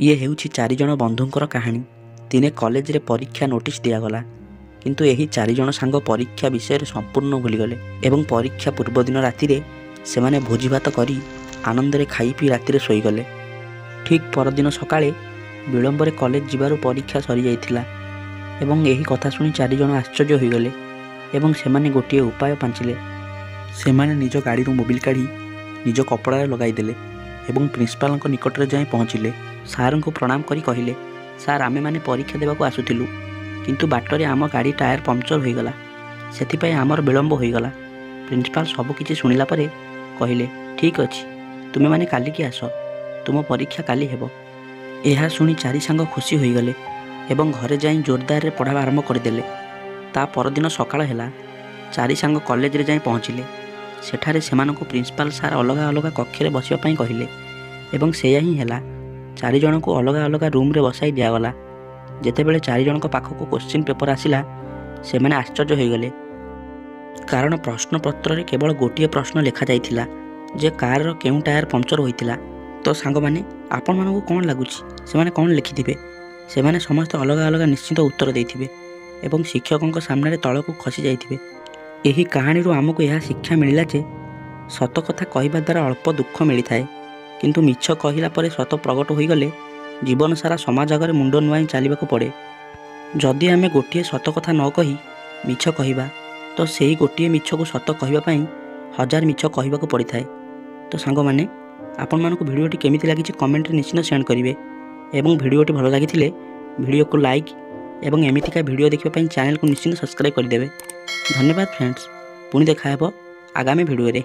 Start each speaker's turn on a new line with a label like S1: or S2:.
S1: ये हेउछि चारि जण बंधुंकर कहानी। दिने कॉलेज रे परीक्षा नोटिस दियागला, किंतु एही चारि जण सांग परीक्षा विषय संपूर्ण भूलीगले एवं परीक्षा पूर्व दिन राति सेमाने भोजीभात करी आनंदरे खाई पी राति शोईगले। ठीक परदिन सकाळे विलंबरे कॉलेज जिबारु परीक्षा सरी जाइथिला एवं एही कथा सुनी चारि जण आश्चर्य होइगले एवं सेमाने गोटिए उपाय पांचिले। सेमाने निज गाड़ी मोबिल काढ़ी निज कपड़ा लगाई देले एवं प्रिंसिपाल निकट में जाए पहुँचिले। सार को प्रणाम करी कहिले, सार आमे माने परीक्षा देवाक आसुथिलु, किंतु बाटरे आम गाड़ी टायर पंक्चर होईगला, सेथिपाई आमर विलंब होईगला। प्रिंसिपाल सबकिछि सुनिला परे कहिले, ठीक अछि, तुमे माने काली की आस, तुम परीक्षा काली हेबो। एहा सुनी चारि सांग खुशी होईगले एवं घरे जाई जोरदार रे पढ़ा आरंभ करदेले। ता परदिन सकाळ हेला, चारि सांग कॉलेज रे जाई पहुँचिले। सेठारे सेमानकु प्रिंसिपाल सार अलगा अलगा कक्षे बसिबा पई कहिले एवं सेया ही हेला। चारि जण को अलगा अलगा रूम रे बसाई दियागला। जेतेबेले चारि जण को पाखको क्वेश्चन पेपर आसिला, सेमाने आश्चर्य होईगले, कारण प्रश्न पत्र रे केवल गोटिए प्रश्न लिखा जाइथिला जे कार रो केउ टायर पंक्चर होइथिला। तो सांग माने आपन मानकु कोन लागुछि, सेमाने कोन लिखिथिबे? सेमाने समस्त अलगा अलगा निश्चित उत्तर देइथिबे एवं शिक्षकक सामने तळकु खसी जाइथिबे। एही कहानी रो आमको यह शिक्षा मिलिला जे सत कथा कहवा द्वारा अल्प दुख मिली थाए, किंतु मिछ कहिला परे सत प्रकट होईगले जीवन सारा समाज आगे मुंड नुआई चलवाक पड़े। जदि आमे गोटे सत कथा न कही मिछ कहिबा, तो सेही गोटे मिछ को सत कहवाई 1000 मिछ कहवाक पड़ी थाए। तो सांग माने आपण मानक भिडियोटी केमिति लागिछि कमेंट रे निश्चित सेंड करिवे एवं भिडियोटी भल लागिथिले भिडियो को लाइक एवं एमितिका भिडियो देखिबा पई चैनल को निश्चित सब्सक्राइब कर देबे। धन्यवाद फ्रेंड्स, पुणी देखा हेबो आगामी भिडियो रे।